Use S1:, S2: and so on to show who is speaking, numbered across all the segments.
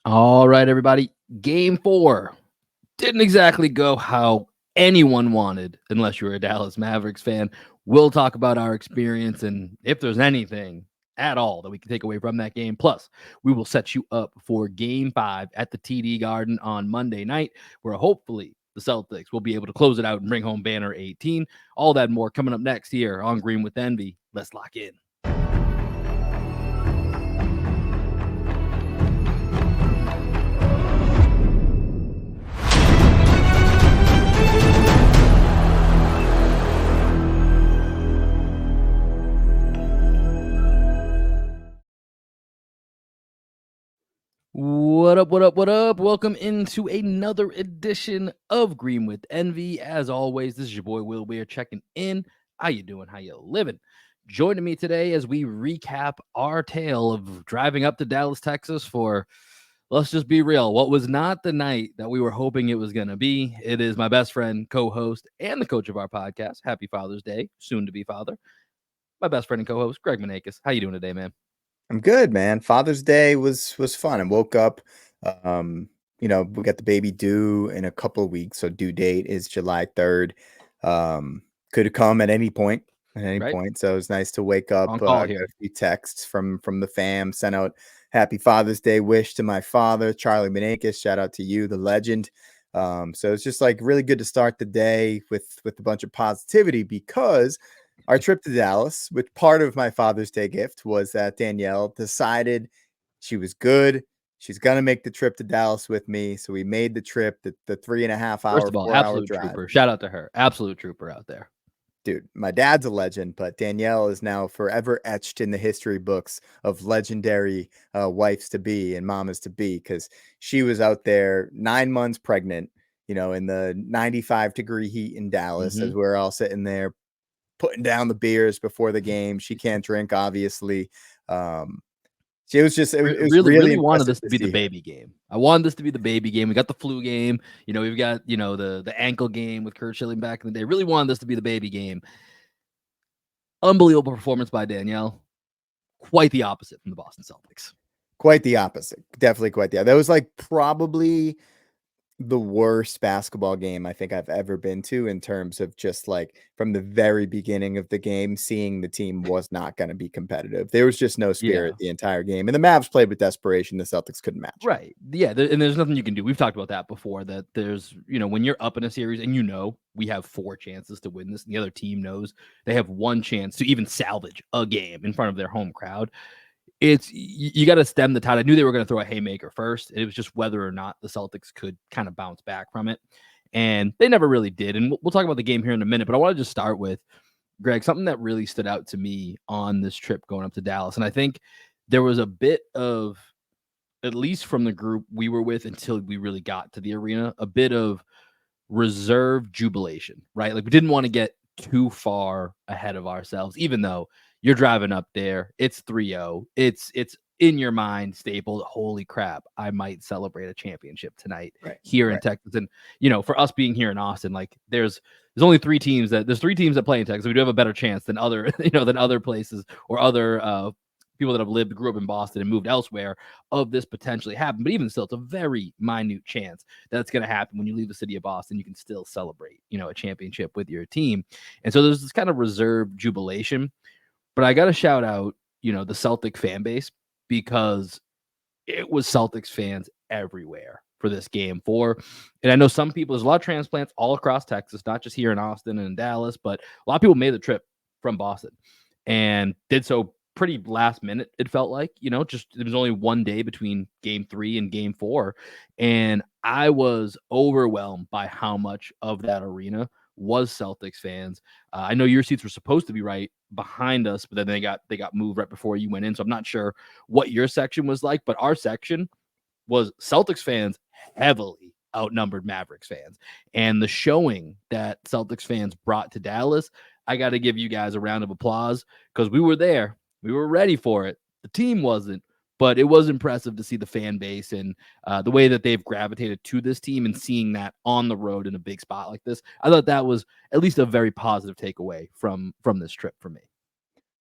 S1: All right, everybody. Game 4 didn't exactly go how anyone wanted, unless you're a Dallas Mavericks fan. We'll talk about our experience and if there's anything at all that we can take away from that game. Plus, we will set you up for Game 5 at the TD Garden on Monday night, where hopefully the Celtics will be able to close it out and bring home banner 18. All that and more coming up next here on Green with Envy. Let's lock in. What up, what up, what up? Welcome into another edition of Green with Envy. As always, this is your boy Will Weir checking in. How you doing? How you living? Joining me today as we recap our tale of driving up to Dallas, Texas for, let's just be real, what was not the night that we were hoping it was going to be. It is my best friend, co-host, and the coach of our podcast. Happy Father's Day, soon to be father. My best friend and co-host, Greg Manakis. How you doing today, man?
S2: I'm good, man. Father's Day was fun. I woke up, we got the baby due in a couple of weeks, so due date is July 3rd. Could have come at any point,
S1: Right?
S2: So it was nice to wake up.
S1: On call
S2: Got
S1: here.
S2: a few texts from the fam, sent out happy Father's Day wish to my father, Charlie Manakis. Shout out to you, the legend. So it's just like really good to start the day with a bunch of positivity because our trip to Dallas, which part of my Father's Day gift was that Danielle decided she was good. She's going to make the trip to Dallas with me. So we made the trip, the 3.5 hour,
S1: First of all,
S2: 4 hour
S1: absolute
S2: drive.
S1: trooper. Shout out to her. Absolute trooper out there.
S2: Dude, my dad's a legend, but Danielle is now forever etched in the history books of legendary wives to be and mamas to be, because she was out there 9 months pregnant, in the 95-degree heat in Dallas as we're all sitting there putting down the beers before the game. She can't drink, obviously. It was really
S1: wanted
S2: impressive
S1: this to
S2: to
S1: be the
S2: see her.
S1: baby game. I wanted this to be the baby game. We got the flu game. We've got, the ankle game with Kurt Schilling back in the day. Really wanted this to be the baby game. Unbelievable performance by Danielle. Quite the opposite from the Boston Celtics.
S2: Quite the opposite. Definitely quite the opposite. That was like probably the worst basketball game I think I've ever been to, in terms of just like from the very beginning of the game, seeing the team was not going to be competitive. There was just no spirit the entire game. And the Mavs played with desperation. The Celtics couldn't match.
S1: Right. Yeah. And there's nothing you can do. We've talked about that before, that there's, when you're up in a series and we have 4 chances to win this, and the other team knows they have 1 chance to even salvage a game in front of their home crowd. You got to stem the tide. I knew they were going to throw a haymaker first. It was just whether or not the Celtics could kind of bounce back from it. And they never really did. And we'll talk about the game here in a minute, but I want to just start with, Greg, something that really stood out to me on this trip going up to Dallas. And I think there was a bit of, at least from the group we were with until we really got to the arena, a bit of reserved jubilation, right? Like we didn't want to get too far ahead of ourselves, even though you're driving up there, it's 3-0. It's in your mind stapled, holy crap, I might celebrate a championship tonight here in Texas. And, for us being here in Austin, like there's only 3 teams that play in Texas. We do have a better chance than other, than other places or other people that have grew up in Boston and moved elsewhere of this potentially happen. But even still, it's a very minute chance that it's going to happen. When you leave the city of Boston, you can still celebrate, a championship with your team. And so there's this kind of reserved jubilation. But I got to shout out, the Celtic fan base, because it was Celtics fans everywhere for this game 4. And I know some people, there's a lot of transplants all across Texas, not just here in Austin and in Dallas, but a lot of people made the trip from Boston and did so pretty last minute. It felt like, just there was only 1 day between game 3 and game 4. And I was overwhelmed by how much of that arena was Celtics fans. I know your seats were supposed to be right behind us, but then they got moved right before you went in. So I'm not sure what your section was like, but our section was Celtics fans heavily outnumbered Mavericks fans. And the showing that Celtics fans brought to Dallas, I got to give you guys a round of applause, because we were there. We were ready for it. The team wasn't, but it was impressive to see the fan base and the way that they've gravitated to this team, and seeing that on the road in a big spot like this. I thought that was at least a very positive takeaway from this trip for me.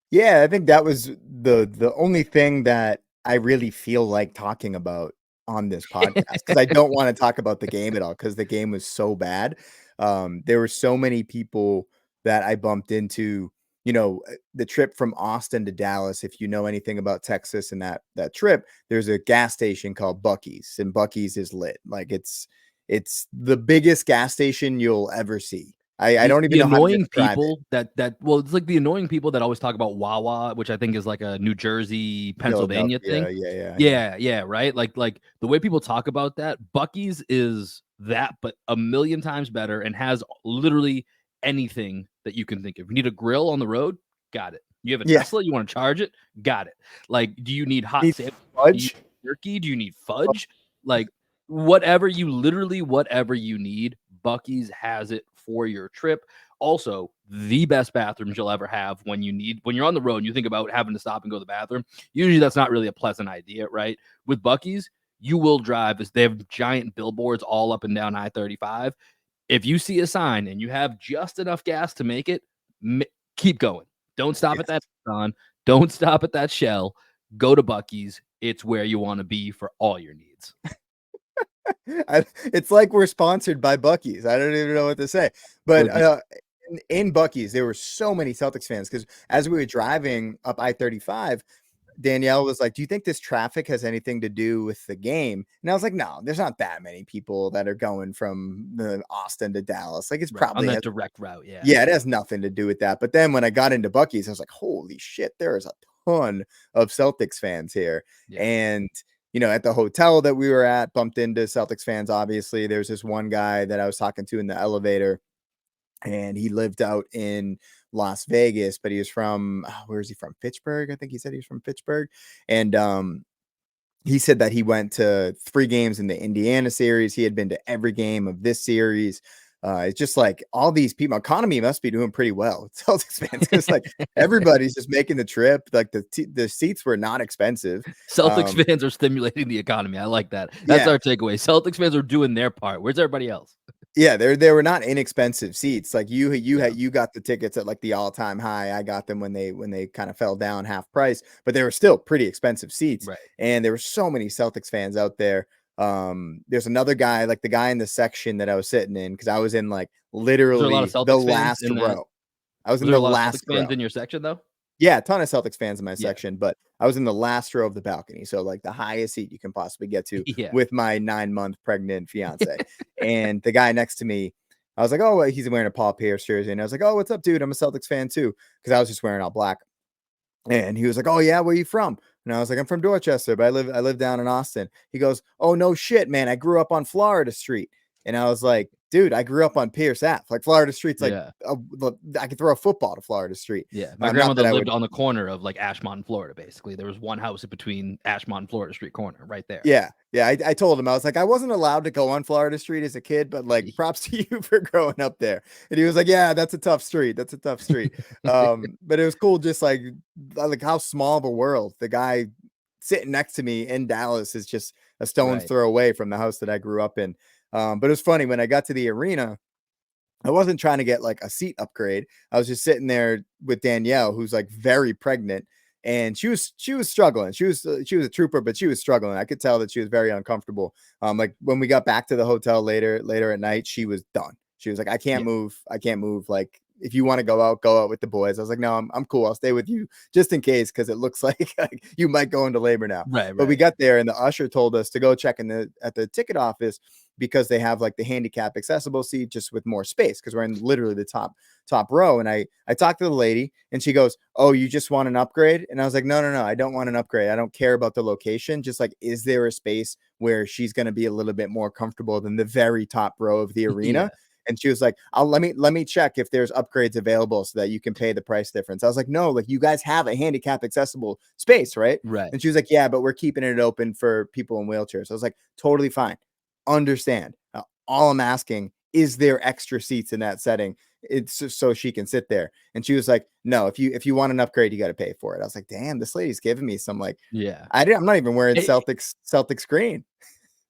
S2: Yeah, I think that was the only thing that I really feel like talking about on this podcast because I don't want to talk about the game at all because the game was so bad. There were so many people that I bumped into, the trip from Austin to Dallas. If you know anything about Texas and that trip, there's a gas station called Buc-ee's, and Buc-ee's is lit. Like it's the biggest gas station you'll ever see. I don't even
S1: the
S2: know how to
S1: annoying
S2: describe
S1: people well, it's like the annoying people that always talk about Wawa, which I think is like a New Jersey, Pennsylvania thing. Yeah, right. Like the way people talk about that, Buc-ee's is that, but a million times better, and has literally anything that you can think of. You need a grill on the road, got it. You have a Tesla, you want to charge it, got it. Like, do you need hot sandwich? Do you need jerky? Do you need fudge? Like, whatever you need, Buc-ee's has it for your trip. Also, the best bathrooms you'll ever have when you're on the road and you think about having to stop and go to the bathroom. Usually that's not really a pleasant idea, right? With Buc-ee's, you will drive. They have giant billboards all up and down I-35. If you see a sign and you have just enough gas to make it, keep going. Don't stop at that Exxon. Don't stop at that Shell. Go to Buc-ee's. It's where you want to be for all your needs.
S2: It's like we're sponsored by Buc-ee's. I don't even know what to say. But in Buc-ee's, there were so many Celtics fans because as we were driving up I-35, Danielle was like, "Do you think this traffic has anything to do with the game?" And I was like, "No, there's not that many people that are going from the Austin to Dallas. Like, it's probably
S1: on that direct route."
S2: Yeah, it has nothing to do with that. But then when I got into Buc-ee's, I was like, "Holy shit, there is a ton of Celtics fans here." And at the hotel that we were at, bumped into Celtics fans. Obviously, there's this one guy that I was talking to in the elevator, and he lived out in Las Vegas, but he was from where is he from? Pittsburgh, I think he said he was from Pittsburgh. And he said that he went to 3 games in the Indiana series. He had been to every game of this series. It's just like all these people, economy must be doing pretty well with Celtics fans because like everybody's just making the trip. Like the seats were not expensive.
S1: Celtics fans are stimulating the economy. I like that. That's our takeaway. Celtics fans are doing their part. Where's everybody else?
S2: Yeah, they were not inexpensive seats. Like you got the tickets at like the all-time high. I got them when they kind of fell down half price, but they were still pretty expensive seats.
S1: Right.
S2: And there were so many Celtics fans out there. There's another guy, like the guy in the section that I was sitting in, because I was in like literally the last row. I was in the last row.
S1: Fans in your section though?
S2: Yeah, a ton of Celtics fans in my section, but I was in the last row of the balcony. So like the highest seat you can possibly get to with my 9-month pregnant fiance. And the guy next to me, I was like, "Oh, he's wearing a Paul Pierce jersey." And I was like, "Oh, what's up, dude? I'm a Celtics fan too." Because I was just wearing all black. And he was like, "Oh yeah, where are you from?" And I was like, "I'm from Dorchester, but I live down in Austin." He goes, "Oh no shit, man. I grew up on Florida Street." And I was like, "Dude, I grew up on Pierce Ave. Like Florida Street's like I could throw a football to Florida Street."
S1: Yeah, my grandmother lived on the corner of like Ashmont and Florida. Basically, there was one house in between Ashmont and Florida Street corner, right there.
S2: Yeah. I told him, I was like, "I wasn't allowed to go on Florida Street as a kid, but like, props to you for growing up there." And he was like, "Yeah, that's a tough street. That's a tough street." But it was cool, just like how small of a world. The guy sitting next to me in Dallas is just a stone's throw away from the house that I grew up in. But it was funny when I got to the arena. I wasn't trying to get like a seat upgrade. I was just sitting there with Danielle, who's like very pregnant, and she was struggling. She was a trooper, but she was struggling. I could tell that she was very uncomfortable. Like when we got back to the hotel later at night, she was done. She was like, "I can't move. I can't move. Like, if you want to go out with the boys." I was like, "No, I'm cool. I'll stay with you just in case, because it looks like you might go into labor now."
S1: Right.
S2: But we got there, and the usher told us to go check at the ticket office because they have like the handicap accessible seat just with more space, because we're in literally the top row. And I talked to the lady, and she goes, "Oh, you just want an upgrade?" And I was like, No, I don't want an upgrade. I don't care about the location. Just like, is there a space where she's going to be a little bit more comfortable than the very top row of the arena? And she was like, let me check if there's upgrades available so that you can pay the price difference." I was like, "No, like you guys have a handicap accessible space, right?" And she was like, "Yeah, but we're keeping it open for people in wheelchairs." I was like, "Totally fine. Understand. All I'm asking, is there extra seats in that setting? It's just so she can sit there." And she was like, "No, if you want an upgrade, you got to pay for it." I was like, "Damn, this lady's giving me some like, I'm not even wearing Celtics green."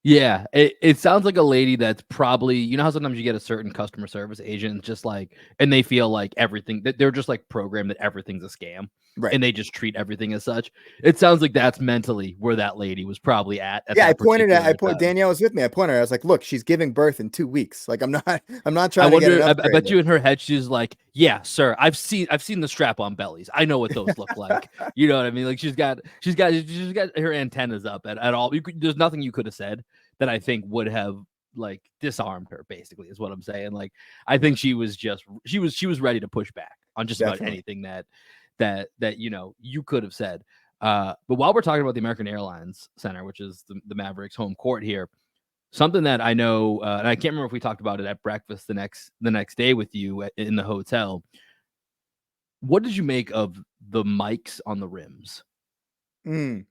S1: Yeah, it sounds like a lady that's probably, you know how sometimes you get a certain customer service agent just like, and they feel like everything that they're just like programmed that everything's a scam
S2: Right.
S1: and they just treat everything as such. It sounds like that's mentally where that lady was probably at
S2: Yeah,
S1: that particular time.
S2: Danielle was with me. I pointed her. I was like, "Look, she's giving birth in 2 weeks. Like, I'm not I'm not
S1: I
S2: trying to get an
S1: wonder. I
S2: upgrade
S1: bet
S2: here."
S1: you in her head she's like, "Yeah, sir, I've seen the strap on bellies. I know what those look like." You know what I mean? Like she's got her antennas up at all. There's nothing you could have said that I think would have like disarmed her. Basically, is what I'm saying. Like I think she was ready to push back on just about
S2: Definitely.
S1: anything that you could have said. But while we're talking about the American Airlines Center, which is the Mavericks home court here, something that I know, and I can't remember if we talked about it at breakfast the next day with you in the hotel. What did you make of the mics on the rims?
S2: Mm.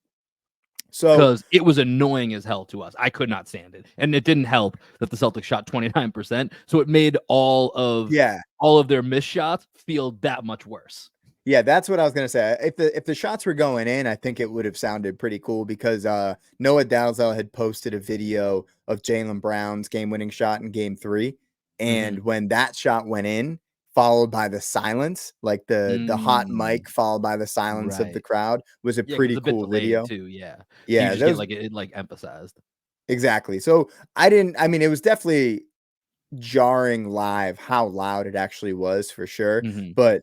S2: So,
S1: Because it was annoying as hell to us. I could not stand it, and it didn't help that the Celtics shot 29%. So it made all of
S2: yeah.
S1: all of their missed shots feel that much worse.
S2: Yeah, that's what I was gonna say. If the shots were going in, I think it would have sounded pretty cool because Noah Dalzell had posted a video of Jaylen Brown's game-winning shot in Game 3, and
S1: Mhm.
S2: when that shot went in, followed by the silence, like the hot
S1: Mm,
S2: mic followed by the silence of the
S1: right.
S2: crowd, was a
S1: Yeah, because
S2: pretty
S1: it's a bit
S2: cool
S1: delayed
S2: video.
S1: too. Yeah, so you
S2: Yeah,
S1: just get
S2: those
S1: like it like emphasized.
S2: exactly. So I mean, it was definitely jarring live how loud it actually was for sure,
S1: Mhm.
S2: but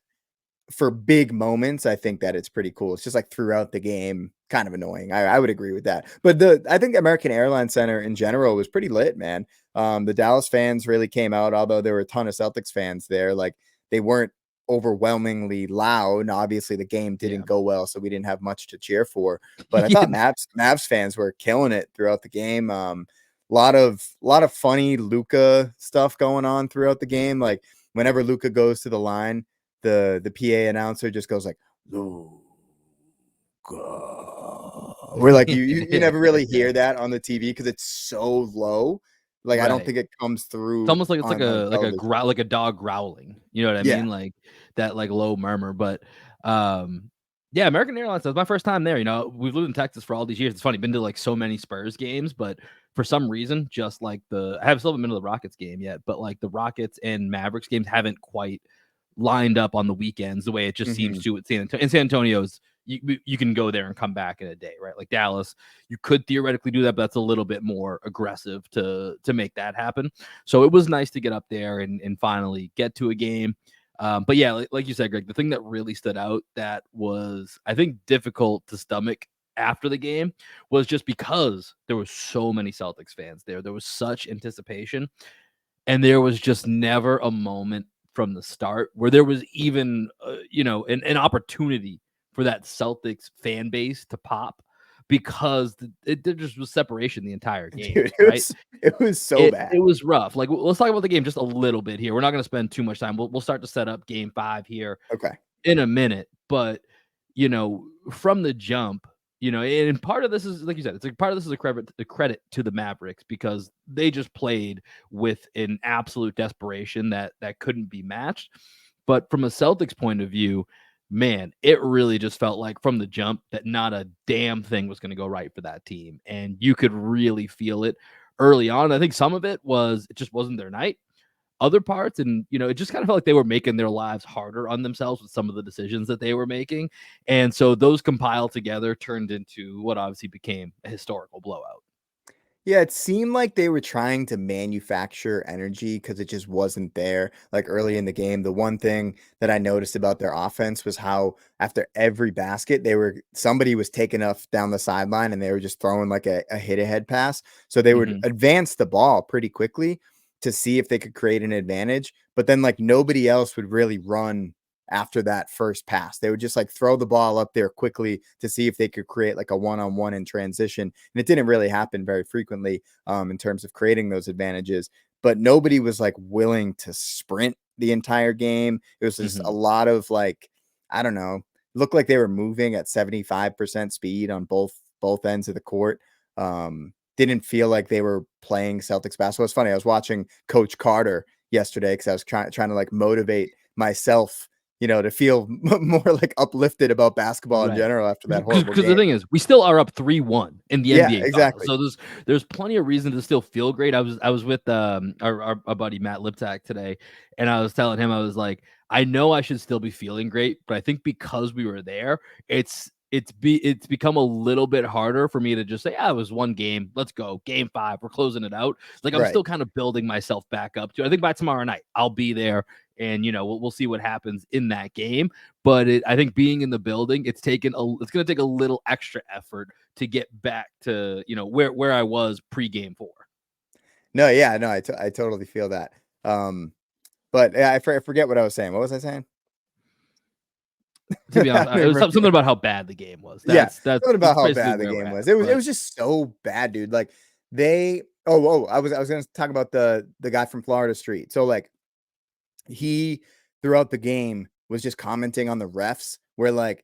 S2: for big moments, I think that it's pretty cool. It's just like throughout the game, kind of annoying. I would agree with that. But I think the American Airlines Center in general was pretty lit, man. The Dallas fans really came out, although there were a ton of Celtics fans there. Like they weren't overwhelmingly loud. Obviously, the game
S1: Yeah.
S2: didn't go well, so we didn't have much to cheer for. But I
S1: Yeah.
S2: thought Mavs fans were killing it throughout the game. Lot of funny Luca stuff going on throughout the game. Like whenever Luca goes to the line, the PA announcer just goes like, "Luka." We're like, you never really hear that on the TV because it's so low. Like I don't
S1: Right.
S2: think it comes
S1: It's
S2: through
S1: almost like it's like
S2: on
S1: a like a
S2: television.
S1: growl like a dog growling, you know what I
S2: Yeah.
S1: mean? Like, that, like, low murmur, but, yeah, American Airlines, that was my first time there, we've lived in Texas for all these years. It's funny, been to, like, so many Spurs games, but for some reason, just like I still haven't been to the Rockets game yet, but, like, the Rockets and Mavericks games haven't quite lined up on the weekends the way it just seems
S2: Mhm.
S1: to at San Antonio's you can go there and come back in a day, right? Like Dallas, you could theoretically do that, but that's a little bit more aggressive to make that happen. So it was nice to get up there and finally get to a game. But yeah, like you said, Greg, the thing that really stood out that was, I think, difficult to stomach after the game was just because there was so many Celtics fans there. There was such anticipation, and there was just never a moment from the start where there was even, an opportunity for that Celtics fan base to pop because there just was separation the entire game,
S2: Dude,
S1: right?
S2: it was so
S1: It
S2: bad.
S1: was rough. Like, let's talk about the game just a little bit here. We're not going to spend too much time. We'll start to set up game 5 here
S2: Okay.
S1: in a minute, but, from the jump, and part of this is, like you said, it's like part of this is a credit to the Mavericks because they just played with an absolute desperation that couldn't be matched. But from a Celtics point of view, man, it really just felt like from the jump that not a damn thing was going to go right for that team. And you could really feel it early on. I think some of it was it just wasn't their night. Other parts, and it just kind of felt like they were making their lives harder on themselves with some of the decisions that they were making. And so those compiled together turned into what obviously became a historical blowout.
S2: Yeah, it seemed like they were trying to manufacture energy because it just wasn't there. Like early in the game, the one thing that I noticed about their offense was how after every basket, somebody was taking off down the sideline and they were just throwing like a hit ahead pass. So they would
S1: Mhm.
S2: advance the ball pretty quickly to see if they could create an advantage. But then like nobody else would really run after that first pass. They would just like throw the ball up there quickly to see if they could create like a one-on-one in transition. And it didn't really happen very frequently in terms of creating those advantages. But nobody was like willing to sprint the entire game. It was just a
S1: Mhm.
S2: lot of like, I don't know, looked like they were moving at 75% speed on both ends of the court. Didn't feel like they were playing Celtics basketball. It's funny. I was watching Coach Carter yesterday because I was trying to like motivate myself to feel more like uplifted about basketball in
S1: Right.
S2: general after that horrible
S1: Because the
S2: game.
S1: thing is, we still are up 3-1 in the
S2: Yeah,
S1: NBA
S2: exactly.
S1: Finals. So there's plenty of reason to still feel great. I was with our buddy Matt Liptak today, and I was telling him, I was like, I know I should still be feeling great, but I think because we were there, it's become a little bit harder for me to just say, it was one game. Let's go. Game 5. We're closing it out. Like I'm
S2: Right.
S1: still kind of building myself back up to. I think by tomorrow night, I'll be there, and we'll see what happens in that game. But I think being in the building, it's going to take a little extra effort to get back to where I was pre-game 4.
S2: No, yeah, no, I totally feel that. But yeah, I forget what I was saying. What was I saying?
S1: To be honest, it was something about how bad the game was. That's
S2: something about how
S1: basically
S2: bad the
S1: where we're
S2: game was.
S1: at,
S2: It was just so bad, dude. Like they I was gonna talk about the guy from Florida Street. So like he throughout the game was just commenting on the refs where like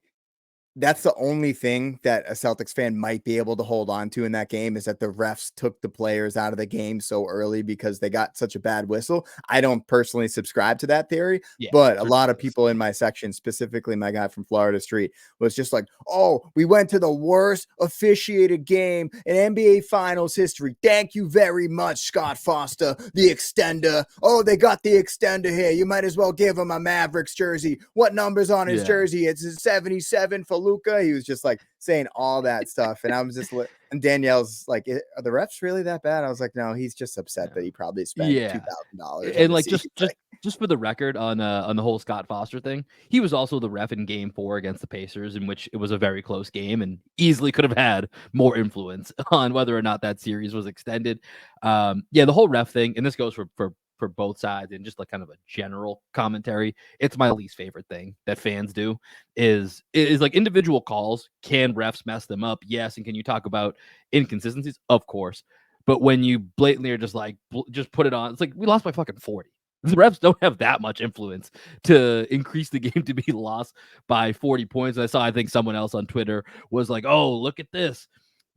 S2: that's the only thing that a Celtics fan might be able to hold on to in that game is that the refs took the players out of the game so early because they got such a bad whistle. I don't personally subscribe to that theory, but a lot of people in my section, specifically my guy from Florida Street, was just like, oh, we went to the worst officiated game in NBA Finals history. Thank you very much, Scott Foster, the extender. Oh, they got the extender here. You might as well give him a Mavericks jersey. What number's on his jersey? It's 77 for Luka. He was just like saying all that stuff, and I was just and Danielle's like, are the refs really that bad? I was like, no, he's just upset that he probably spent $2,000
S1: and like just for the record on the whole Scott Foster thing, he was also the ref in game 4 against the Pacers, in which it was a very close game and easily could have had more influence on whether or not that series was extended. The whole ref thing, and this goes for both sides and just like kind of a general commentary, it's my least favorite thing that fans do is like individual calls. Can refs mess them up? Yes. And can you talk about inconsistencies? Of course. But when you blatantly are just like, just put it on, it's like we lost by fucking 40. The refs don't have that much influence to increase the game to be lost by 40 points. I saw, I think someone else on Twitter was like, oh, look at this.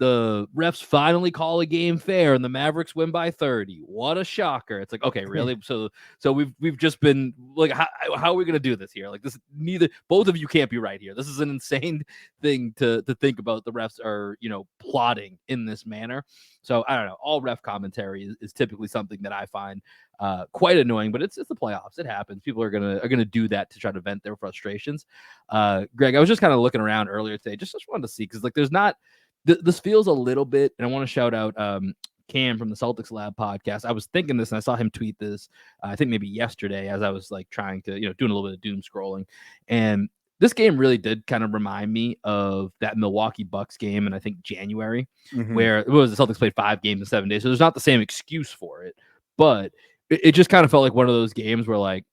S1: The refs finally call a game fair and the Mavericks win by 30. What a shocker. It's like, okay, really? So we've just been like, how are we going to do this here? Like this, both of you can't be right here. This is an insane thing to think about. The refs are, plotting in this manner. So I don't know. All ref commentary is typically something that I find quite annoying, but it's the playoffs. It happens. People are gonna do that to try to vent their frustrations. Greg, I was just kind of looking around earlier today, just wanted to see, because like there's not. This feels a little bit, and I want to shout out Cam from the Celtics Lab podcast. I was thinking this, and I saw him tweet this, I think maybe yesterday, as I was like trying to, doing a little bit of doom scrolling. And this game really did kind of remind me of that Milwaukee Bucks game in, I think, January, where it was the Celtics played 5 games in 7 days. So there's not the same excuse for it, but it just kind of felt like one of those games where like,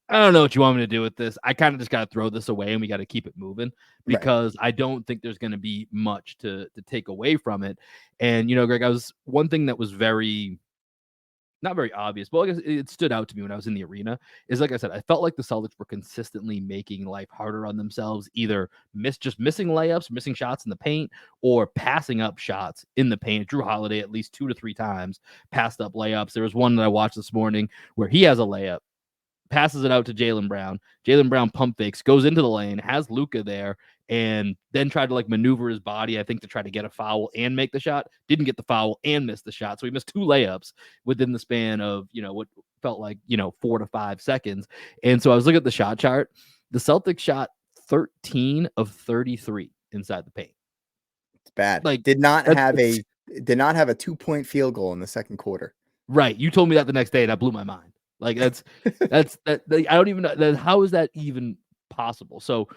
S1: I don't know what you want me to do with this. I kind of just got to throw this away and we got to keep it moving, because I don't think there's going to be much to take away from it. And, Greg, one thing that was not very obvious, but I guess it stood out to me when I was in the arena is, like I said, I felt like the Celtics were consistently making life harder on themselves, either just missing layups, missing shots in the paint, or passing up shots in the paint. Drew Holiday at least 2 to 3 times passed up layups. There was one that I watched this morning where he has a layup, passes it out to Jaylen Brown. Jaylen Brown pump fakes, goes into the lane, has Luka there, and then tried to like maneuver his body, I think, to try to get a foul and make the shot. Didn't get the foul and missed the shot. So he missed 2 layups within the span of, what felt like, 4 to 5 seconds. And so I was looking at the shot chart. The Celtics shot 13 of 33 inside the paint.
S2: It's bad.
S1: Like,
S2: did not have a 2-point field goal in the second quarter.
S1: Right. You told me that the next day and that blew my mind. Like that's I don't even know how is that even possible. So,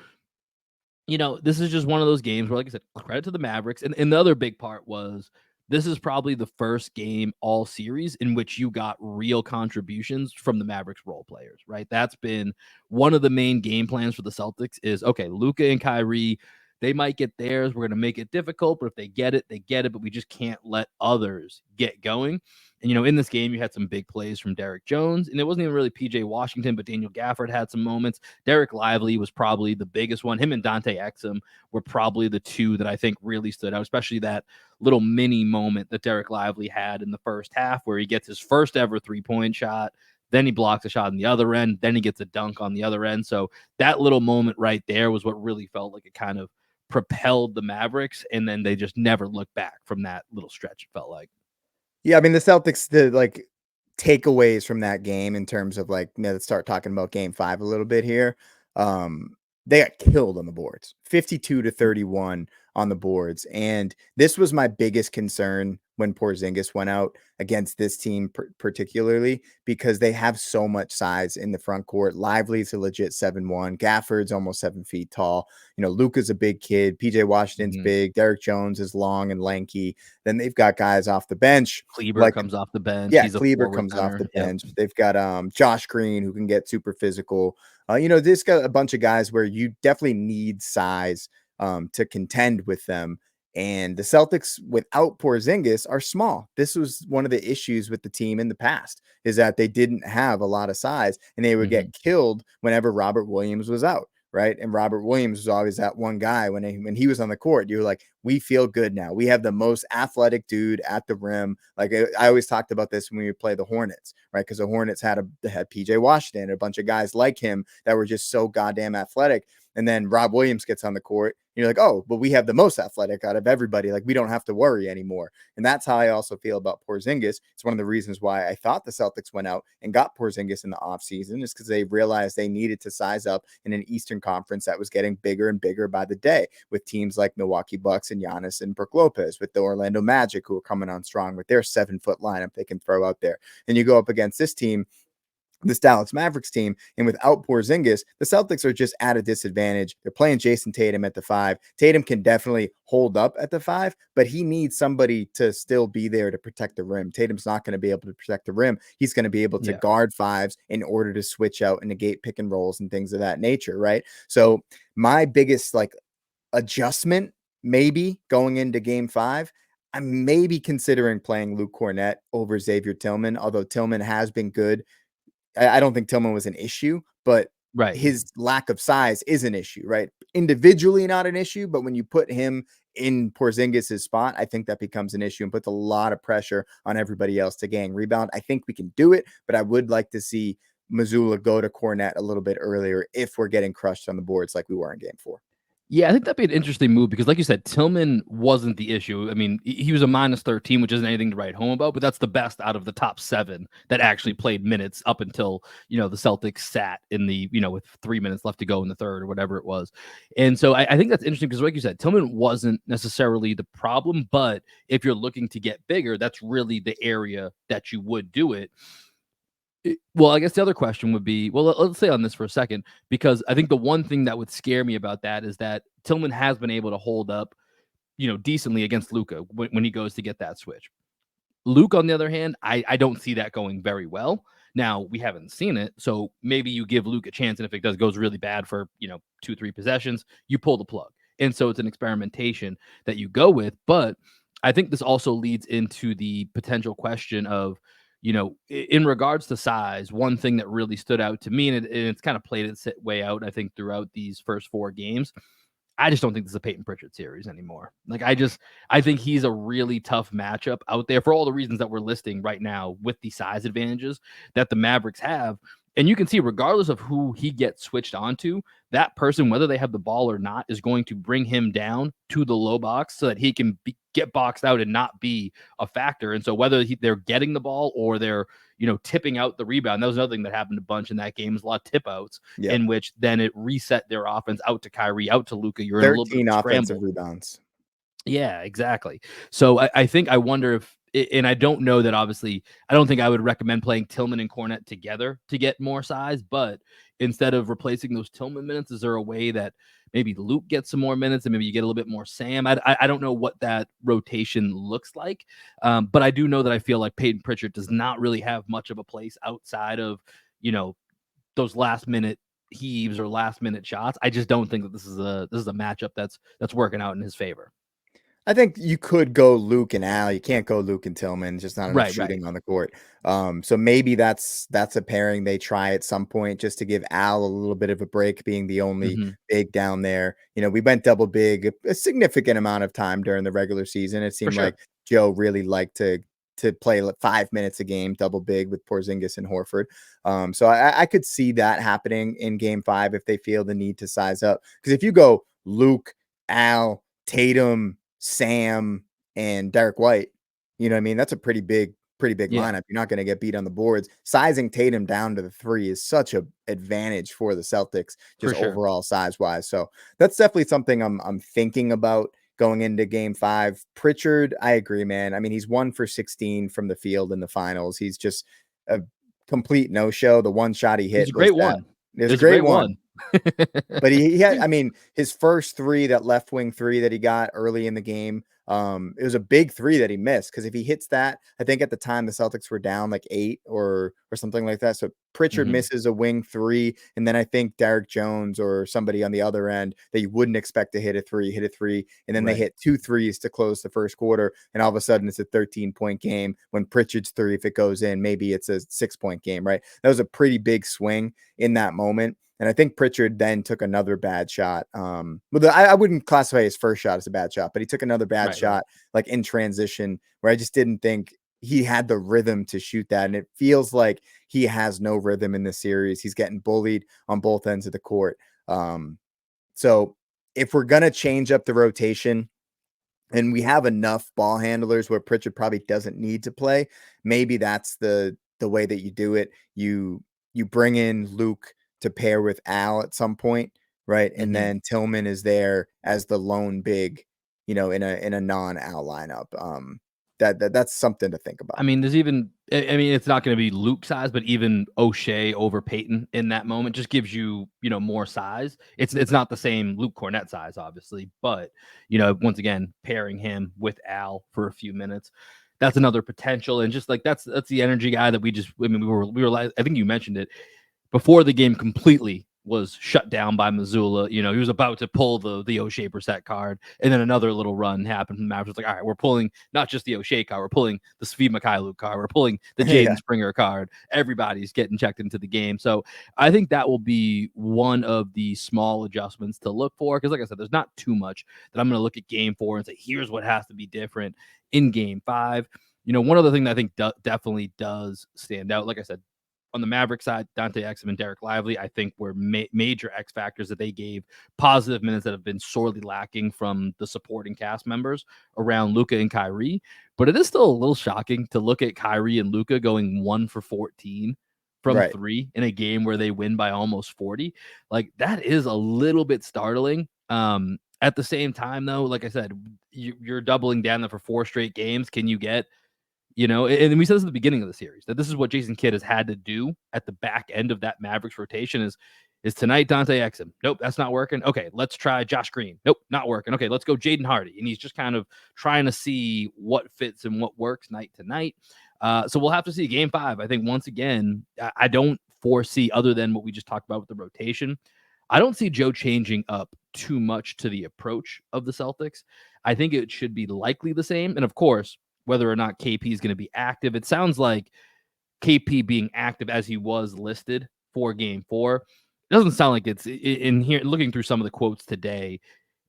S1: this is just one of those games where, like I said, credit to the Mavericks. And the other big part was this is probably the first game all series in which you got real contributions from the Mavericks role players, right? That's been one of the main game plans for the Celtics is, okay, Luka and Kyrie, they might get theirs. We're going to make it difficult, but if they get it, they get it. But we just can't let others get going. And, in this game, you had some big plays from Derrick Jones, and it wasn't even really PJ Washington, but Daniel Gafford had some moments. Derek Lively was probably the biggest one. Him and Dante Exum were probably the two that I think really stood out, especially that little mini moment that Derek Lively had in the first half where he gets his first ever 3-point shot, Then he blocks a shot on the other end. Then he gets a dunk on the other end. So that little moment right there was what really felt like it kind of propelled the Mavericks. And then they just never looked back from that little stretch, it felt like.
S2: Yeah, I mean the Celtics, the like takeaways from that game in terms of like, let's start talking about game 5 a little bit here. Um, they got killed on the boards, 52-31 on the boards. And this was my biggest concern when Porzingis went out against this team, particularly because they have so much size in the front court. Lively's a legit 7'1". Gafford's almost 7 feet tall. Luka's a big kid. PJ Washington's big. Derrick Jones is long and lanky. Then they've got guys off the bench.
S1: Kleber comes off the bench.
S2: Yeah,
S1: He's a
S2: Kleber
S1: forward
S2: comes
S1: center.
S2: off the bench. Yep. They've got Josh Green, who can get super physical. This got a bunch of guys where you definitely need size to contend with them. And the Celtics, without Porzingis, are small. This was one of the issues with the team in the past, is that they didn't have a lot of size, and they would get killed whenever Robert Williams was out. Right. And Robert Williams was always that one guy when he was on the court. You were like, we feel good now. We have the most athletic dude at the rim. Like I always talked about this when we would play the Hornets, right? Because the Hornets had PJ Washington and a bunch of guys like him that were just so goddamn athletic. And then Rob Williams gets on the court. And you're like, oh, but we have the most athletic out of everybody. Like, we don't have to worry anymore. And that's how I also feel about Porzingis. It's one of the reasons why I thought the Celtics went out and got Porzingis in the offseason, is because they realized they needed to size up in an Eastern Conference that was getting bigger and bigger by the day, with teams like Milwaukee Bucks and Giannis and Brook Lopez, with the Orlando Magic, who are coming on strong with their 7-foot lineup they can throw out there. And you go up against this team, this Dallas Mavericks team, and without Porzingis, the Celtics are just at a disadvantage. They're playing Jason Tatum at the 5. Tatum can definitely hold up at the 5, but he needs somebody to still be there to protect the rim. Tatum's not going to be able to protect the rim. He's going to be able to guard 5s in order to switch out and negate pick and rolls and things of that nature, right? So my biggest adjustment maybe going into game 5, I'm maybe considering playing Luke Kornet over Xavier Tillman, although Tillman has been good. I don't think Tillman was an issue, but his lack of size is an issue, right? Individually, not an issue, but when you put him in Porzingis' spot, I think that becomes an issue and puts a lot of pressure on everybody else to gang rebound. I think we can do it, but I would like to see Mazzulla go to Kornet a little bit earlier if we're getting crushed on the boards like we were in game 4.
S1: Yeah, I think that'd be an interesting move because, like you said, Tillman wasn't the issue. I mean, he was a -13, which isn't anything to write home about, but that's the best out of the top 7 that actually played minutes up until, the Celtics sat in the, with 3 minutes left to go in the third or whatever it was. And so I think that's interesting because, like you said, Tillman wasn't necessarily the problem, but if you're looking to get bigger, that's really the area that you would do it. Well, I guess the other question would be, well, let's stay on this for a second, because I think the one thing that would scare me about that is that Tillman has been able to hold up, decently against Luka when he goes to get that switch. Luke, on the other hand, I don't see that going very well. Now, we haven't seen it, so maybe you give Luke a chance, and if it goes really bad for, 2-3 possessions, you pull the plug. And so it's an experimentation that you go with. But I think this also leads into the potential question of, in regards to size, one thing that really stood out to me, and it's kind of played its way out, I think, throughout these first 4 games. I just don't think this is a Peyton Pritchard series anymore. I think he's a really tough matchup out there for all the reasons that we're listing right now, with the size advantages that the Mavericks have. And you can see, regardless of who he gets switched onto, that person, whether they have the ball or not, is going to bring him down to the low box so that he can get boxed out and not be a factor. And so whether they're getting the ball or they're, tipping out the rebound, that was another thing that happened a bunch in that game, is a lot of tip outs, in which then it reset their offense out to Kyrie, out to Luka. You're in a little bit of
S2: offensive rebounds.
S1: Yeah, exactly. So I wonder if, and I don't know that, obviously, I don't think I would recommend playing Tillman and Kornet together to get more size, but instead of replacing those Tillman minutes, is there a way that maybe Luke gets some more minutes and maybe you get a little bit more Sam? I don't know what that rotation looks like, but I do know that I feel like Peyton Pritchard does not really have much of a place outside of, those last minute heaves or last minute shots. I just don't think that this is a matchup that's working out in his favor.
S2: I think you could go Luke and Al. You can't go Luke and Tillman. Just not enough shooting on the court. So maybe that's a pairing they try at some point, just to give Al a little bit of a break, being the only big down there. We went double big a significant amount of time during the regular season. It seemed like Joe really liked to to play 5 minutes a game, double big with Porzingis and Horford. So I could see that happening in game 5 if they feel the need to size up. Because if you go Luke, Al, Tatum, Sam, and Derrick White, you know what I mean? That's a pretty big
S1: Yeah,
S2: lineup. You're not going to get beat on the boards. Sizing Tatum down to the 3 is such a advantage for the Celtics,
S1: for
S2: just
S1: sure.
S2: overall size wise. So that's definitely something I'm thinking about going into game 5. Pritchard, I agree, man. I mean, he's 1 for 16 from the field in the finals. He's just a complete no-show. The one shot he
S1: It's
S2: hit
S1: a
S2: was
S1: great
S2: that.
S1: one.
S2: It was a
S1: It's a
S2: great
S1: great
S2: one.
S1: one.
S2: But he had, I mean, his first 3, that left wing 3 that he got early in the game, it was a big 3 that he missed, because if he hits that, I think at the time the Celtics were down like 8 or something like that. So Pritchard
S1: Mhm.
S2: misses a wing 3, and then I think Derrick Jones or somebody on the other end that you wouldn't expect to hit a 3, and then they
S1: Right.
S2: hit 2 threes to close the first quarter, and all of a sudden it's a 13-point game. When Pritchard's 3, if it goes in, maybe it's a 6-point game, right? That was a pretty big swing in that moment. And I think Pritchard then took another bad shot. Well, I wouldn't classify his first shot as a bad shot, but he took another bad
S1: Right, right.
S2: shot like in transition, where I just didn't think he had the rhythm to shoot that. And it feels like he has no rhythm in the series. He's getting bullied on both ends of the court. So if we're going to change up the rotation, and we have enough ball handlers where Pritchard probably doesn't need to play, maybe that's the way that you do it. You bring in Luke to pair with Al at some point, right? And
S1: Mhm.
S2: then Tillman is there as the lone big, in a non-Al lineup. That's something to think
S1: I
S2: about.
S1: mean, there's even I mean, it's not gonna be Luke size, but even O'Shea over Peyton in that moment just gives you, more size. It's not the same Luke Cornett size, obviously, but, once again, pairing him with Al for a few minutes, that's another potential, and just, like, that's the energy guy that I mean, we were like I think you mentioned it, before the game completely was shut down by Missoula. He was about to pull the O'Shea Brissett card, and then another little run happened from the Mavericks. Like, all right, we're pulling not just the O'Shea card, we're pulling the Svi Mikhailuk card, we're pulling the
S2: Yeah,
S1: Jaden Springer card. Everybody's getting checked into the game. So I think that will be one of the small adjustments to look for. Because, like I said, there's not too much that I'm going to look at game 4 and say, here's what has to be different in game 5. One other thing that I think definitely does stand out, like I said, on the Maverick side, Dante Exum and Derek Lively, I think were major X factors that they gave positive minutes that have been sorely lacking from the supporting cast members around Luka and Kyrie. But it is still a little shocking to look at Kyrie and Luka going 1 for 14 from
S2: right.
S1: 3 in a game where they win by almost 40. Like, that is a little bit startling. At the same time, though, like I said, you're doubling down there for 4 straight games. Can you get and we said this at the beginning of the series, that this is what Jason Kidd has had to do at the back end of that Mavericks rotation is tonight Dante Exum. Nope, that's not working. Okay, let's try Josh Green. Nope, not working. Okay, let's go Jaden Hardy. And he's just kind of trying to see what fits and what works night to night. So we'll have to see game 5. I think once again, I don't foresee, other than what we just talked about with the rotation, I don't see Joe changing up too much to the approach of the Celtics. I think it should be likely the same. And of course, whether or not KP is going to be active, it sounds like KP being active as he was listed for game 4. It doesn't sound like it's in here. Looking through some of the quotes today,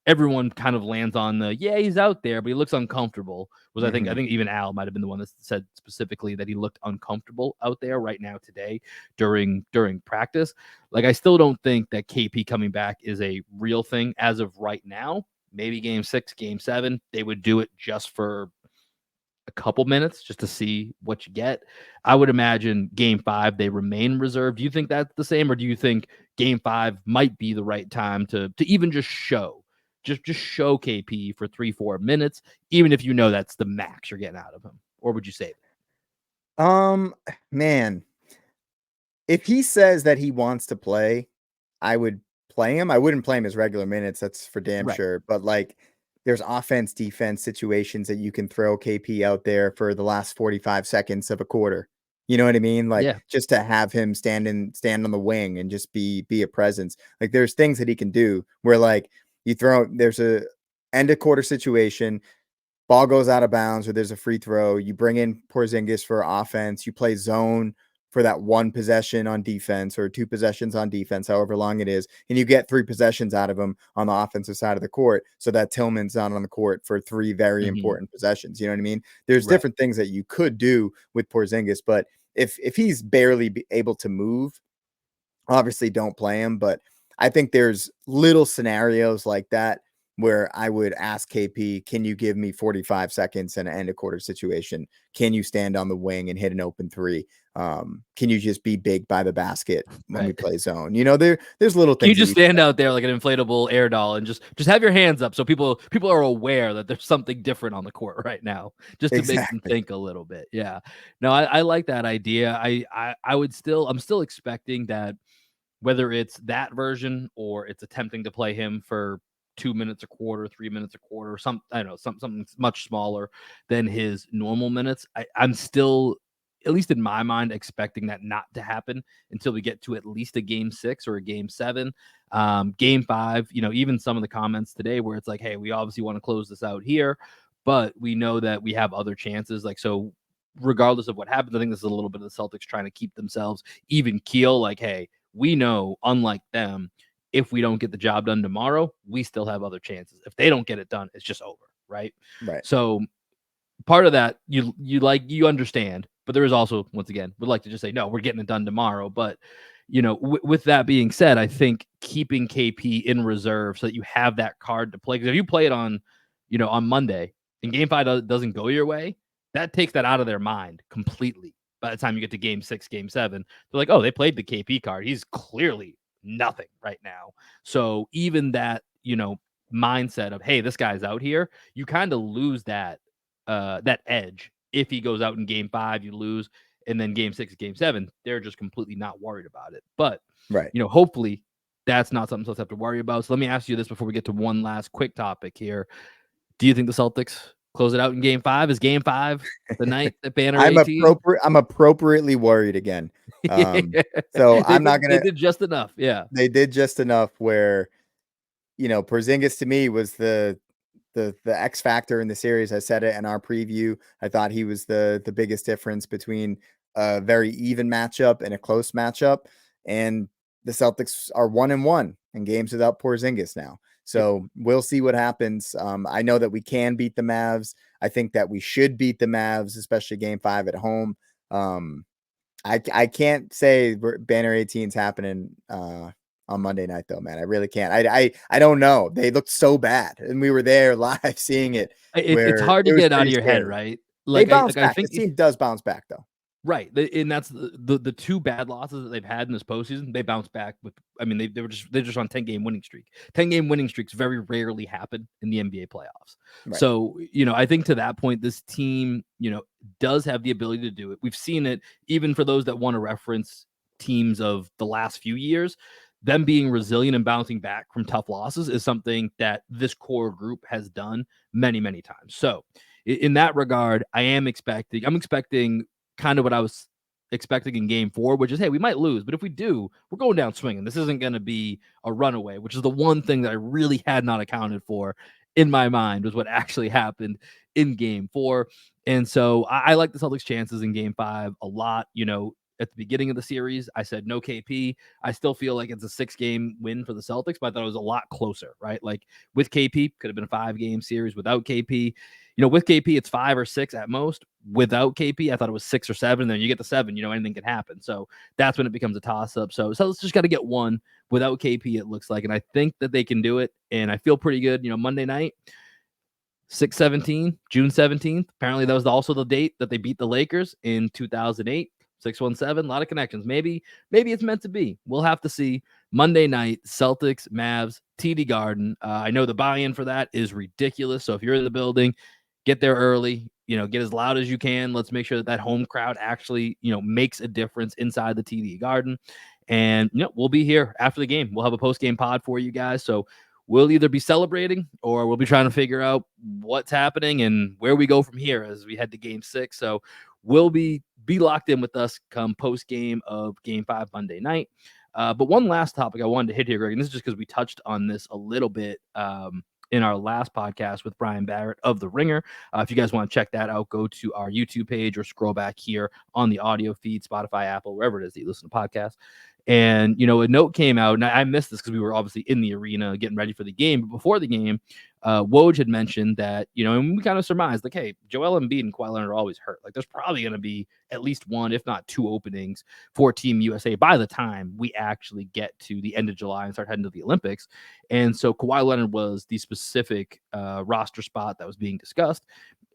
S1: everyone kind of lands on the, yeah, he's out there, but he looks uncomfortable. I
S2: Hmm.
S1: think even Al might have been the one that said specifically that he looked uncomfortable out there right now today during practice. Like, I still don't think that KP coming back is a real thing as of right now. Maybe game 6, game 7, they would do it just for a couple minutes just to see what you get. I would imagine game 5 they remain reserved. Do you think that's the same, or do you think game 5 might be the right time to even just show KP for 3-4 minutes, even if that's the max you're getting out of him? Or would you save it?
S2: Um, man, if he says that he wants to play, I would play him. I wouldn't play him as regular minutes, that's for damn
S1: Right.
S2: sure. But like, there's offense, defense situations that you can throw KP out there for the last 45 seconds of a quarter. You know what I mean? Like,
S1: Yeah.
S2: just to have him stand on the wing and just be a presence. Like, there's things that he can do where, like, there's a end of quarter situation, ball goes out of bounds or there's a free throw. You bring in Porzingis for offense. You play zone for that one possession on defense or two possessions on defense, however long it is, and you get three possessions out of him on the offensive side of the court so that Tillman's not on the court for three very important possessions. You know what I mean? There's
S1: Right.
S2: different things that you could do with Porzingis, but if he's barely able to move, obviously don't play him. But I think there's little scenarios like that where I would ask KP, can you give me 45 seconds and end a quarter situation? Can you stand on the wing and hit an open three? Can you just be big by the basket when we play zone? You know, there's little things.
S1: Can you just stand out there like an inflatable air doll and just have your hands up so people are aware that there's something different on the court right now, just to make them think a little bit. Yeah. No, I like that idea. I'm still expecting that, whether it's that version or it's attempting to play him for 2 minutes a quarter, 3 minutes a quarter, I don't know, something much smaller than his normal minutes. I'm still, at least in my mind, expecting that not to happen until we get to at least a game 6 or a game 7. Game 5, even some of the comments today where it's like, hey, we obviously want to close this out here, but we know that we have other chances. Like, so regardless of what happens, I think this is a little bit of the Celtics trying to keep themselves even keel. Like, hey, we know, unlike them, if we don't get the job done tomorrow, we still have other chances. If they don't get it done, it's just over, right?
S2: Right.
S1: So part of that you understand, but there is also, once again, would like to just say, no, we're getting it done tomorrow. But with that being said, I think keeping KP in reserve so that you have that card to play, because if you play it on Monday and game 5 doesn't go your way, that takes that out of their mind completely. By the time you get to game 6, game 7, they're like, oh, they played the KP card. He's clearly nothing right now. So even that, mindset of, hey, this guy's out here, you kind of lose that edge. If he goes out in game 5, you lose. And then game 6, game 7, they're just completely not worried about it. But,
S2: right.
S1: Hopefully that's not something Celtics have to worry about. So let me ask you this before we get to one last quick topic here. Do you think the Celtics close it out in game 5? Is game 5 the night that Banner 18?
S2: I'm appropriately worried again. So
S1: They did just enough. Yeah.
S2: They did just enough where, Porzingis to me was the X factor in the series. I said it in our preview. I thought he was the biggest difference between a very even matchup and a close matchup. And the Celtics are 1-1 in games without Porzingis now. So we'll see what happens. I know that we can beat the Mavs. I think that we should beat the Mavs, especially game 5 at home. I can't say Banner 18 is happening on Monday night, though, man. I really can't. I don't know. They looked so bad, and we were there live seeing it.
S1: It's hard to get out of your head, right?
S2: Like, they bounce back. The team does bounce back, though.
S1: Right, and that's the 2 bad losses that they've had in this postseason. They bounced back with. I mean, they're just on 10-game winning streak. 10-game winning streaks very rarely happen in the NBA playoffs. Right. So I think to that point, this team does have the ability to do it. We've seen it even for those that want to reference teams of the last few years. Them being resilient and bouncing back from tough losses is something that this core group has done many, many times. So in that regard, I'm expecting kind of what I was expecting in game 4, which is, hey, we might lose, but if we do, we're going down swinging. This isn't going to be a runaway, which is the one thing that I really had not accounted for in my mind was what actually happened in game 4. And so I like the Celtics' chances in game 5 a lot. At the beginning of the series, I said no KP. I still feel like it's a 6-game win for the Celtics, but I thought it was a lot closer, right? Like with KP, could have been a 5-game series. Without KP, with KP, it's 5 or 6 at most. Without KP, I thought it was 6 or 7. Then you get to 7, anything can happen. So that's when it becomes a toss-up. So let's just got to get one without KP, it looks like. And I think that they can do it. And I feel pretty good. Monday night, 6/17, June 17th. Apparently, that was also the date that they beat the Lakers in 2008. 617, a lot of connections. Maybe it's meant to be. We'll have to see. Monday night, Celtics, Mavs, TD Garden. I know the buy-in for that is ridiculous. So if you're in the building, get there early. Get as loud as you can. Let's make sure that home crowd actually, makes a difference inside the TD Garden. And we'll be here after the game. We'll have a post-game pod for you guys. So we'll either be celebrating or we'll be trying to figure out what's happening and where we go from here as we head to game 6. So we'll be locked in with us come post game of game 5 Monday night. But one last topic I wanted to hit here, Greg, and this is just because we touched on this a little bit in our last podcast with Brian Barrett of The Ringer. If you guys want to check that out, go to our YouTube page or scroll back here on the audio feed, Spotify, Apple, wherever it is that you listen to podcasts. And, a note came out, and I missed this because we were obviously in the arena getting ready for the game. But before the game, Woj had mentioned that, and we kind of surmised, like, hey, Joel Embiid and Kawhi Leonard are always hurt. Like, there's probably going to be at least one, if not two openings for Team USA by the time we actually get to the end of July and start heading to the Olympics. And so Kawhi Leonard was the specific roster spot that was being discussed.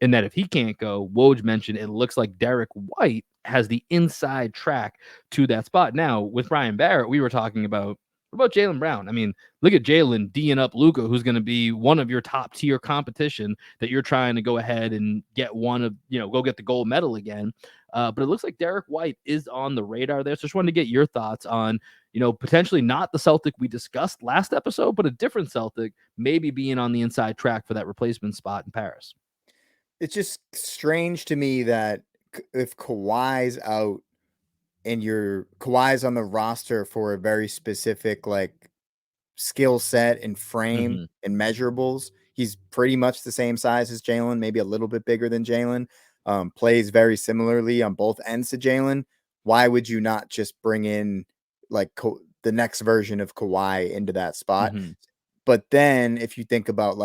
S1: And that if he can't go, Woj mentioned it looks like Derrick White has the inside track to that spot. Now, with Brian Barrett, we were talking about, what about Jaylen Brown? I mean, look at Jaylen D'ing up Luka, who's going to be one of your top tier competition that you're trying to go ahead and get one of, go get the gold medal again. But it looks like Derrick White is on the radar there. So just wanted to get your thoughts on, potentially not the Celtic we discussed last episode, but a different Celtic maybe being on the inside track for that replacement spot in Paris.
S2: It's just strange to me that if Kawhi's out and Kawhi's on the roster for a very specific skill set and frame and measurables, he's pretty much the same size as Jaylen, maybe a little bit bigger than Jaylen, plays very similarly on both ends to Jaylen. Why would you not just bring in the next version of Kawhi into that spot? But then if you think about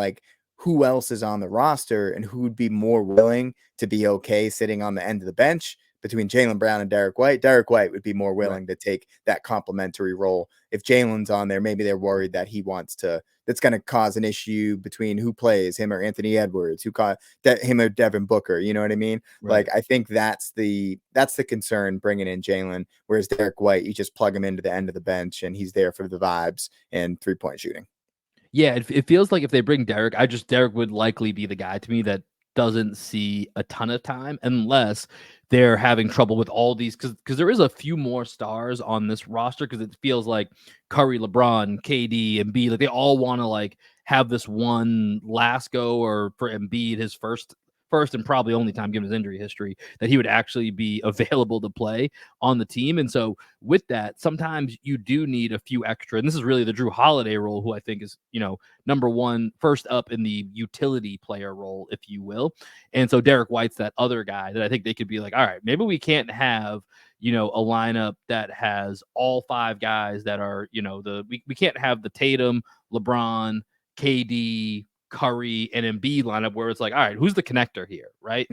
S2: who else is on the roster and who would be more willing to be okay sitting on the end of the bench between Jaylen Brown and Derrick White would be more willing to take that complimentary role. If Jaylen's on there, maybe they're worried that that's going to cause an issue between who plays, him or Anthony Edwards, him or Devin Booker. You know what I mean? Right. I think that's the concern bringing in Jaylen, whereas Derrick White, you just plug him into the end of the bench and he's there for the vibes and 3-point shooting.
S1: Yeah, it feels like if they bring Derrick, Derrick would likely be the guy to me that doesn't see a ton of time unless they're having trouble with all these, because there is a few more stars on this roster, because it feels like Curry, LeBron, KD, and Embiid, they all want to have this one last go, or for Embiid, his first and probably only time, given his injury history, that he would actually be available to play on the team. And so with that, sometimes you do need a few extra. And this is really the Drew Holiday role, who I think is, number one, first up in the utility player role, if you will. And so Derrick White's that other guy that I think they could be like, all right, maybe we can't have, a lineup that has all five guys that are, we can't have the Tatum, LeBron, KD, Curry, and Embiid lineup where it's like, all right, who's the connector here, right?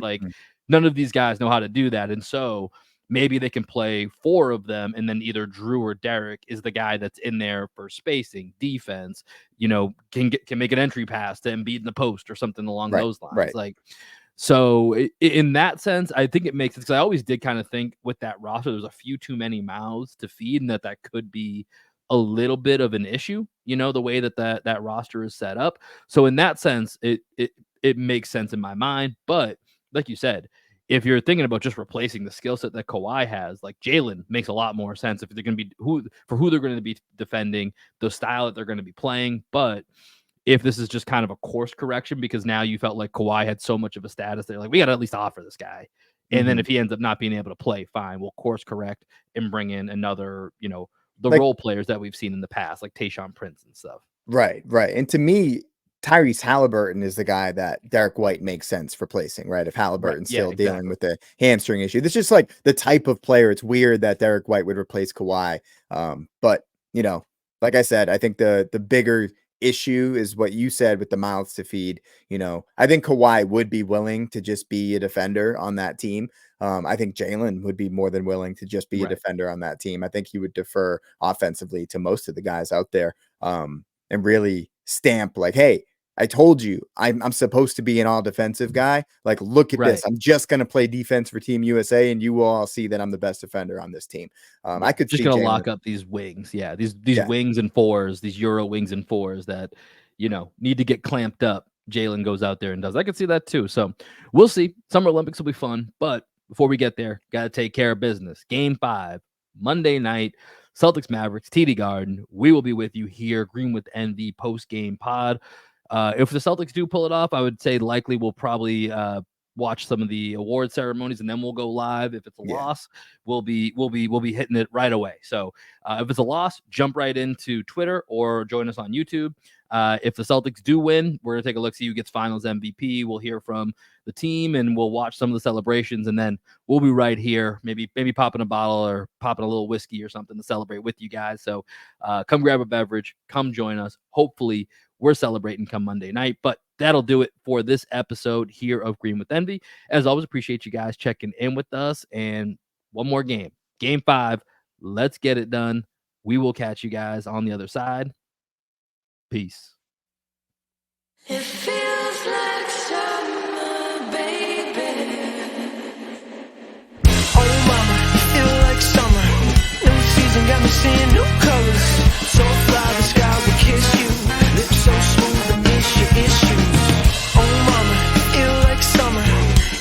S1: None of these guys know how to do that. And so maybe they can play four of them, and then either Drew or Derrick is the guy that's in there for spacing, defense, can make an entry pass to Embiid in the post or something along those lines.
S2: Right.
S1: So in that sense, I think it makes sense, because I always did kind of think with that roster, there's a few too many mouths to feed, and that could be a little bit of an issue, the way that roster is set up. So in that sense, it makes sense in my mind. But like you said, if you're thinking about just replacing the skill set that Kawhi has, Jaylen makes a lot more sense if they're going to be who they're going to be defending, the style that they're going to be playing. But if this is just kind of a course correction, because now you felt like Kawhi had so much of a status, they're like, we got to at least offer this guy. And then if he ends up not being able to play, fine, we'll course correct and bring in another, the role players that we've seen in the past, like Tayshaun Prince and stuff.
S2: Right. And to me, Tyrese Halliburton is the guy that Derrick White makes sense for placing, right? If Halliburton's still dealing with the hamstring issue. This is just the type of player. It's weird that Derrick White would replace Kawhi. But, like I said, I think the bigger issue is what you said with the mouths to feed. I think Kawhi would be willing to just be a defender on that team. I think Jaylen would be more than willing to just be a defender on that team. I think he would defer offensively to most of the guys out there, and really stamp hey, I told you I'm supposed to be an all defensive guy. Look at this. I'm just going to play defense for Team USA, and you will all see that I'm the best defender on this team. I could
S1: just
S2: see
S1: going to lock up these wings. Yeah. These wings and fours, these Euro wings and fours that, need to get clamped up. Jaylen goes out there and does. I could see that too. So we'll see. Summer Olympics will be fun, but before we get there, got to take care of business. Game 5, Monday night, Celtics Mavericks, TD Garden. We will be with you here, Green with Envy post-game pod. If the Celtics do pull it off, I would say likely we'll probably watch some of the award ceremonies, and then we'll go live. If it's a loss, we'll be hitting it right away. So if it's a loss, jump right into Twitter or join us on YouTube. If the Celtics do win, we're going to take a look, see who gets finals MVP. We'll hear from the team and we'll watch some of the celebrations, and then we'll be right here, maybe popping a bottle or popping a little whiskey or something to celebrate with you guys. So come grab a beverage, come join us. Hopefully we're celebrating come Monday night, but that'll do it for this episode here of Green with Envy. As always, appreciate you guys checking in with us, and one more game, Game 5. Let's get it done. We will catch you guys on the other side. Peace.
S3: It feels like summer, baby. Oh mama, feel like summer. New season got me seeing new colors. So fly, the sky will kiss you. Lips so smooth, I miss your issues. Oh mama, feel like summer.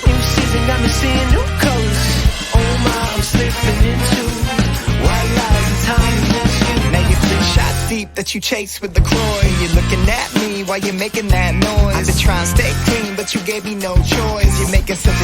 S3: New season got me seeing new colors. Oh my, I'm slipping into white lies and time to miss you. Now you're 3 shots deep that you chase with the Croy. You're looking at me while you're making that noise. I've been trying to stay clean, but you gave me no choice. You're making such a